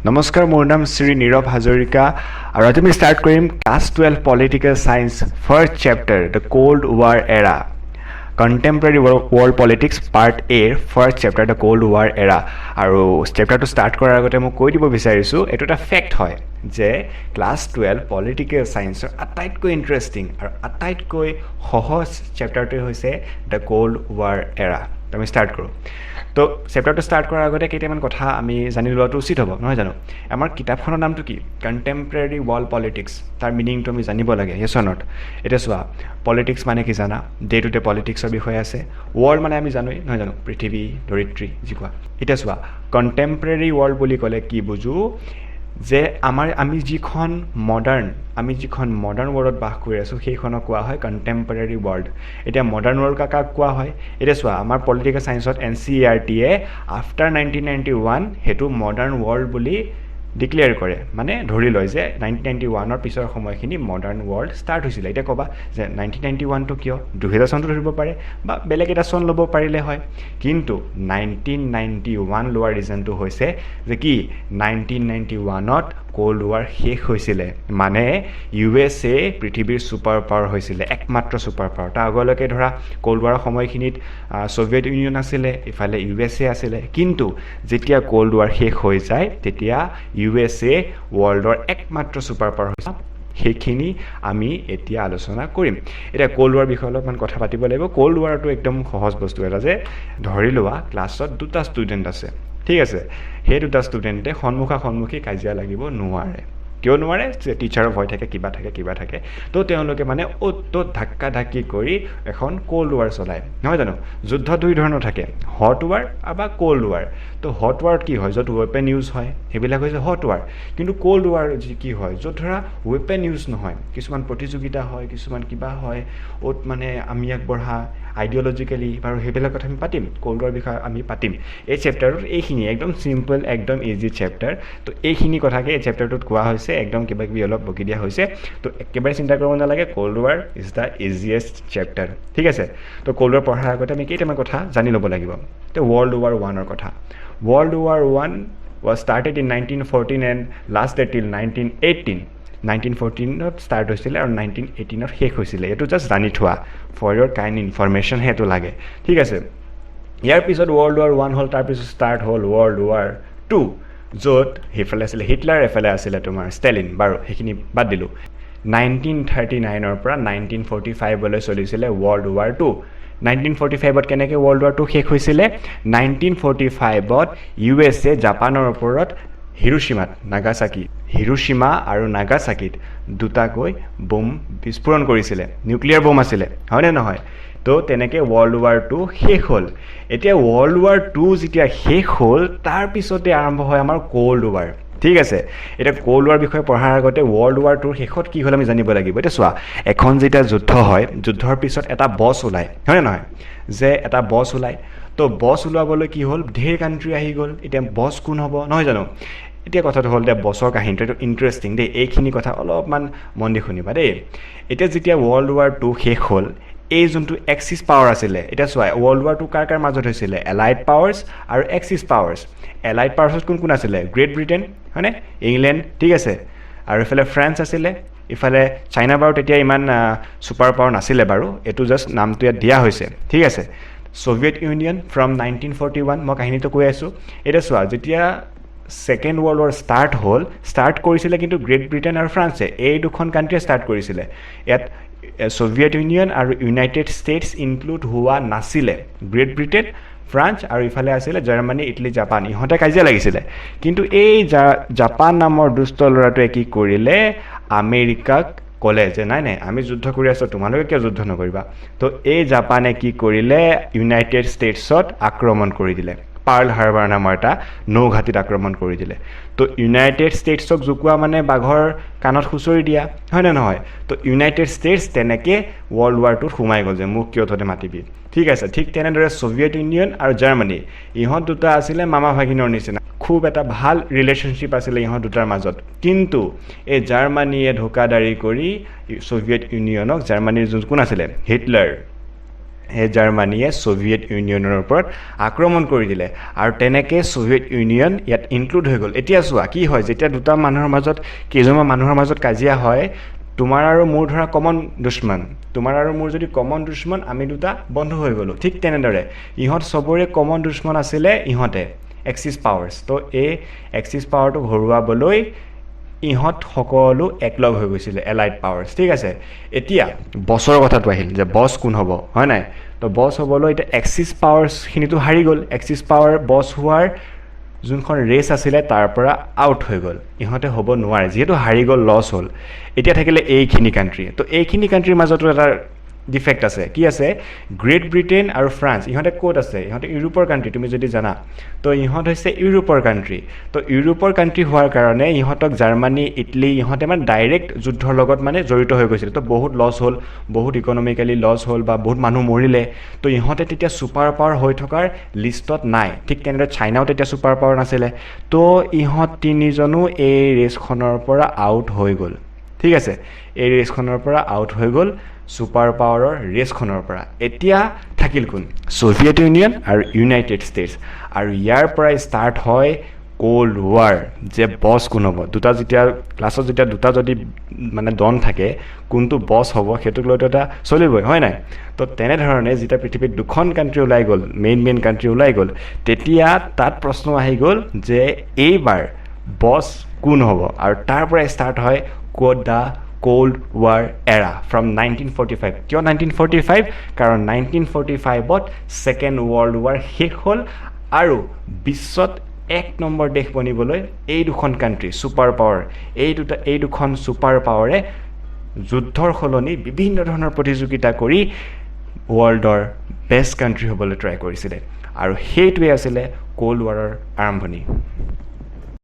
নমস্কাৰ, মোৰ নাম শ্ৰী নীৰৱ হাজৰিকা আৰু আজি আমি ষ্টাৰ্ট কৰিম class 12 political science first chapter the cold war এৰা কণ্টেম্পৰেৰী ৱৰ্ল্ড পলিটিক্স পাৰ্ট এৰ first chapter the cold war এৰা। আৰু চেপ্টাৰটো ষ্টাৰ্ট কৰাৰ আগতে মই কৈ দিব বিচাৰিছোঁ, এইটো এটা ফেক্ট হয় যে ক্লাছ 12 পলিটিকেল চায়েন্সৰ আটাইতকৈ ইণ্টাৰেষ্টিং আৰু আটাইতকৈ সহজ চেপ্টাৰটোৱে হৈছে দ্য কোল্ড ৱাৰ এৰা। আমি ষ্টাৰ্ট কৰোঁ। তো চেপ্টাৰটো ষ্টাৰ্ট কৰাৰ আগতে কেইটামান কথা আমি জানি লোৱাটো উচিত হ'ব, নহয় জানো? আমাৰ কিতাপখনৰ নামটো কি? Contemporary world politics. তাৰ মিনিংটো আমি জানিব লাগে, য়েছ অৰ নট? এতিয়া চোৱা, পলিটিক্স মানে কি জানা? ডে টু ডে পলিটিক্সৰ বিষয়ে আছে। ৱৰ্ল্ড মানে আমি জানোৱেই, নহয় জানো? পৃথিৱী, ধৰিত্ৰী, যি কোৱা। এতিয়া চোৱা, কণ্টেম্পৰেৰী ৱৰ্ল্ড বুলি ক'লে কি বুজোঁ? যে আমি যিখন মডাৰ্ণ ৱৰ্ল্ডত বাস কৰি আছোঁ সেইখনক কোৱা হয় কণ্টেম্পৰেৰী ৱৰ্ল্ড। এতিয়া মডাৰ্ণ ৱৰ্ল্ড কাক কোৱা হয়? এতিয়া চোৱা, আমাৰ পলিটিকেল চায়েন্সত NCERTয়ে আফটাৰ 1991 সেইটো মডাৰ্ণ ৱৰ্ল্ড বুলি ডিক্লেয়াৰ কৰে, মানে ধৰি লয় যে 1991ৰ পিছৰ সময়খিনি মডাৰ্ণ ৱৰ্ল্ড ষ্টাৰ্ট হৈছিলে। এতিয়া ক'বা যে 1991টো কিয়? 2000 চনটো ধৰিব পাৰে বা বেলেগ এটা চন ল'ব পাৰিলে হয়, কিন্তু 1991 লোৱাৰ ৰিজনটো হৈছে যে কি 1991ত কোল্ড ৱাৰ শেষ হৈছিলে, মানে USA পৃথিৱীৰ ছুপাৰ পাৱাৰ হৈছিলে, একমাত্ৰ ছুপাৰ পাৱাৰ। তাৰ আগলৈকে ধৰা কোল্ড ৱাৰৰ সময়খিনিত ছ'ভিয়েট ইউনিয়ন আছিলে, ইফালে USA আছিলে, কিন্তু যেতিয়া কোল্ড ৱাৰ শেষ হৈ যায় তেতিয়া USA ৱৰ্ল্ডৰ একমাত্ৰ ছুপাৰ পাৱাৰ হৈছে। সেইখিনি আমি এতিয়া আলোচনা কৰিম। এতিয়া কোল্ড ৱাৰ বিষয়ে অলপমান কথা পাতিব লাগিব। কোল্ড ৱাৰটো একদম সহজ বস্তু এটা, যে ধৰি লোৱা ক্লাছত দুটা ষ্টুডেণ্ট আছে, ঠিক আছে? সেই দুটা ষ্টুডেণ্টে সন্মুখী কাজিয়া লাগিব নোৱাৰে। কিয় নোৱাৰে? টিচাৰৰ ভয় থাকে, কিবা থাকে। তো তেওঁলোকে মানে অ'ত ত'ত ধাক্কা ধাক্কি কৰি এখন কোল্ড ৱাৰ চলায়, নহয় জানো? যুদ্ধ দুই ধৰণৰ থাকে, হট ৱাৰ বা কোল্ড ৱাৰ। তো হট ৱাৰত কি হয়? য'ত ৱেপন ইউজ হয় সেইবিলাক হৈছে হট ৱাৰ। কিন্তু কোল্ড ৱাৰ কি হয়? য'ত ধৰা ৱেপন ইউজ নহয়, কিছুমান প্ৰতিযোগিতা হয়, কিছুমান কিবা হয়, অ'ত মানে আমি আগবঢ়া আইডিঅ'লজিকেলি, বাৰু সেইবিলাক কথা আমি পাতিম, কোল্ড ৱাৰ বিষয়ে আমি পাতিম এই চেপ্টাৰটোত। এইখিনি একদম চিম্পল, একদম ইজি চেপ্টাৰ। তো এইখিনি কথাকে এই চেপ্টাৰটোত কোৱা হৈছে, একদম কিবাকিবি অলপ বকি দিয়া হৈছে। তো একেবাৰে চিন্তা কৰিব নালাগে, cold war is the easiest chapter, ঠিক আছে? তো কোল্ড ৱাৰ পঢ়াৰ আগতে আমি কেইটামান কথা জানি ল'ব লাগিব। তো ৱৰ্ল্ড ৱাৰ ওৱানৰ কথা। World war one was started in 1914 and lasted till 1918. 1914ত ষ্টাৰ্ট হৈছিলে আৰু 1918ত শেষ হৈছিলে। এইটো জাষ্ট জানি থোৱা, ফৰ ইয়ৰ কাইণ্ড ইনফৰমেশ্যনহে এইটো লাগে, ঠিক আছে? ইয়াৰ পিছত ৱৰ্ল্ড ৱাৰ ওৱান হ'ল, তাৰপিছত ষ্টাৰ্ট হ'ল ৱৰ্ল্ড ৱাৰ টু, য'ত সেইফালে আছিলে হিটলাৰ, এফালে আছিলে তোমাৰ ষ্টেলিন। বাৰু সেইখিনি বাদ দিলোঁ। 1939ৰ পৰা 1945লৈ চলিছিলে ৱৰ্ল্ড ৱাৰ টু। 1945ত কেনেকৈ ৱৰ্ল্ড ৱাৰ টু শেষ হৈছিলে? 1945ত USA জাপানৰ ওপৰত হিৰোশ্বিমা আৰু নাগাচাকিত দুটাকৈ বোম বিস্ফোৰণ কৰিছিলে, নিউক্লিয়াৰ বোম আছিলে, হয়নে নহয়? তো তেনেকৈ ৱৰ্ল্ড ৱাৰ টু শেষ হ'ল। এতিয়া ৱৰ্ল্ড ৱাৰ টু যেতিয়া শেষ হ'ল, তাৰপিছতে আৰম্ভ হয় আমাৰ কোল্ড ৱাৰ, ঠিক আছে? এতিয়া কোল্ড ৱাৰ বিষয়ে পঢ়াৰ আগতে ৱৰ্ল্ড ৱাৰ টুৰ শেষত কি হ'ল আমি জানিব লাগিব। এতিয়া চোৱা, এখন যেতিয়া যুদ্ধ হয়, যুদ্ধৰ পিছত এটা বছ ওলায়, হয়নে নহয়? যে এটা বছ ওলায়, তো বছ ওলাবলৈ কি হ'ল? ঢেৰ কাণ্ট্ৰি আহি গ'ল। এতিয়া বছ কোন হ'ব, নহয় জানো? এতিয়া কথাটো হ'ল, এতিয়া বছৰ কাহিনীটো এইটো ইণ্টাৰেষ্টিং দেই, এইখিনি কথা অলপমান মন দি শুনিবা দেই। এতিয়া যেতিয়া ৱৰ্ল্ড ৱাৰ টু শেষ হ'ল, এই যোনটো এক্সিছ পাৱাৰ আছিলে, এতিয়া চোৱা ৱৰ্ল্ড ৱাৰ টু কাৰ মাজত হৈছিলে? এলাইড পাৱাৰ্ছ আৰু এক্সিছ পাৱাৰ্ছ। এলাইড পাৱাৰ্ছত কোন আছিলে? গ্ৰেট ব্ৰিটেইন, হয়নে? ইংলেণ্ড, ঠিক আছে? আৰু ইফালে ফ্ৰান্স আছিলে, ইফালে চাইনা বাৰু তেতিয়া ইমান ছুপাৰ পাৱাৰ নাছিলে বাৰু, এইটো জাষ্ট নামটো ইয়াত দিয়া হৈছে, ঠিক আছে? ছ'ভিয়েট ইউনিয়ন ফ্ৰম 1941, মই কাহিনীটো কৈ আছোঁ। এতিয়া চোৱা, যেতিয়া ছেকেণ্ড ৱৰ্ল্ড ৱাৰ ষ্টাৰ্ট কৰিছিলে কিন্তু গ্ৰেট ব্ৰিটেইন আৰু ফ্ৰান্সে, এই দুখন কাণ্ট্ৰিয়ে ষ্টাৰ্ট কৰিছিলে। ইয়াত ছ'ভিয়েট ইউনিয়ন আৰু ইউনাইটেড ষ্টেটছ ইনক্লুড হোৱা নাছিলে। গ্ৰেট ব্ৰিটেইন, ফ্ৰান্স আৰু ইফালে আছিলে জাৰ্মানী, ইটালী, জাপান, ইহঁতে কাজিয়া লাগিছিলে। কিন্তু এই জাপান নামৰ দুষ্ট ল'ৰাটোৱে কি কৰিলে? আমেৰিকাক ক'লে যে নাই আমি যুদ্ধ কৰি আছোঁ, তোমালোকে কিয় যুদ্ধ নকৰিবা? তো এই জাপানে কি কৰিলে? ইউনাইটেড ষ্টেটছত আক্ৰমণ কৰি দিলে। পাৰ্ল হাৰ্বাৰ নামৰ এটা নৌঘাটিত আক্ৰমণ কৰি দিলে। তো ইউনাইটেড ষ্টেটছক জোকোৱা মানে বাঘৰ কাণত খুচৰি দিয়া, হয়নে নহয়? তো ইউনাইটেড ষ্টেটছ তেনেকৈ ৱৰ্ল্ড ৱাৰ টুত সোমাই গ'ল যে মোক কিয় তহঁতে মাতিবি, ঠিক আছে? ঠিক তেনেদৰে ছ'ভিয়েট ইউনিয়ন আৰু জাৰ্মানী, ইহঁত দুটা আছিলে মামা ভাগিনৰ নিচিনা, খুব এটা ভাল ৰিলেশ্যনশ্বিপ আছিলে ইহঁত দুটাৰ মাজত। কিন্তু এই জাৰ্মানীয়ে ধোকাদাৰী কৰি ছ'ভিয়েট ইউনিয়নক, জাৰ্মানীৰ কোন আছিলে? হিটলাৰ, জাৰ্মানীয়ে ছ'ভিয়েট ইউনিয়নৰ ওপৰত আক্ৰমণ কৰি দিলে আৰু তেনেকৈ ছ'ভিয়েট ইউনিয়ন ইয়াত ইনক্লুড হৈ গ'ল এতিয়া চোৱা কি হয় যেতিয়া দুটা মানুহৰ মাজত কেইজনমান মানুহৰ মাজত কাজিয়া হয় তোমাৰ আৰু মোৰ ধৰা কমন দুশ্মন তোমাৰ আৰু মোৰ যদি কমন দুশ্মন আমি দুটা বন্ধু হৈ গ'লোঁ ঠিক তেনেদৰে ইহঁত চবৰে কমন দুশ্মন আছিলে ইহঁতে এক্সিছ পাৱাৰ্ছ তো এই এক্সিছ পাৱাৰটোক হৰুৱাবলৈ ইহঁত সকলো একলগ হৈ গৈছিলে এলাইড পাৱাৰ্ছ ঠিক আছে এতিয়া বছৰৰ কথাটো আহিল যে বছ কোন হ'ব হয় নাই তো বছ হ'বলৈ এতিয়া এক্সিছ পাৱাৰ্ছখিনিতো হাৰি গ'ল এক্সিছ পাৱাৰ বছ হোৱাৰ যোনখন ৰেচ আছিলে তাৰ পৰা আউট হৈ গ'ল ইহঁতে হ'ব নোৱাৰে যিহেতু হাৰি গ'ল লছ হ'ল এতিয়া থাকিলে এইখিনি কাণ্ট্ৰি তো এইখিনি কাণ্ট্ৰিৰ মাজতো এটা ডিফেক্ট আছে কি আছে গ্ৰেট ব্ৰিটেইন আৰু ফ্ৰান্স ইহঁতে ক'ত আছে ইহঁতে ইউৰোপৰ কাণ্ট্ৰি তুমি যদি জানা তো ইহঁত হৈছে ইউৰোপৰ কাণ্ট্ৰি তো ইউৰোপৰ কাণ্ট্ৰি হোৱাৰ কাৰণে ইহঁতক জাৰ্মানী ইটালী ইহঁতে মানে ডাইৰেক্ট যুদ্ধৰ লগত মানে জড়িত হৈ গৈছিলে তো বহুত লছ হ'ল বহুত ইকনমিকেলি লছ হ'ল বা বহুত মানুহ মৰিলে তো ইহঁতে তেতিয়া ছুপাৰ পাৱাৰ হৈ থকাৰ লিষ্টত নাই ঠিক তেনেদৰে চাইনাও তেতিয়া ছুপাৰ পাৱাৰ নাছিলে তো ইহঁত তিনিজনো এই ৰেচখনৰ পৰা আউট হৈ গ'ল ঠিক আছে এই ৰেচখনৰ পৰা আউট হৈ গ'ল ছুপাৰ পাৱাৰৰ ৰেচখনৰ পৰা এতিয়া থাকিল কোন ছ'ভিয়েট ইউনিয়ন আৰু ইউনাইটেড ষ্টেটছ আৰু ইয়াৰ পৰাই ষ্টাৰ্ট হয় কোল্ড ৱাৰ যে বছ কোন হ'ব দুটা যেতিয়া ক্লাছত যেতিয়া দুটা যদি মানে ডন থাকে কোনটো বছ হ'ব সেইটোক লৈতো এটা চলিবই হয় নাই তো তেনেধৰণে যেতিয়া পৃথিৱীত দুখন কাণ্ট্ৰি ওলাই গ'ল মেইন কাণ্ট্ৰি ওলাই গ'ল তেতিয়া তাত প্ৰশ্ন আহি গ'ল যে এইবাৰ বছ কোন হ'ব আৰু তাৰ পৰাই ষ্টাৰ্ট হয় কোড দ্য কোল্ড ৱাৰ এৰা ফ্ৰম 1945 কিয় 1945 কাৰণ 1945ত ছেকেণ্ড ৱৰ্ল্ড ৱাৰ শেষ হ'ল আৰু বিশ্বত এক নম্বৰ দেশ বনিবলৈ এই দুখন কাণ্ট্ৰি ছুপাৰ পাৱাৰ এই দুখন ছুপাৰ পাৱাৰে যুদ্ধৰ সলনি বিভিন্ন ধৰণৰ প্ৰতিযোগিতা কৰি ৱৰ্ল্ডৰ বেষ্ট কাণ্ট্ৰি হ'বলৈ ট্ৰাই কৰিছিলে আৰু সেইটোৱে আছিলে কোল্ড ৱাৰৰ আৰম্ভণি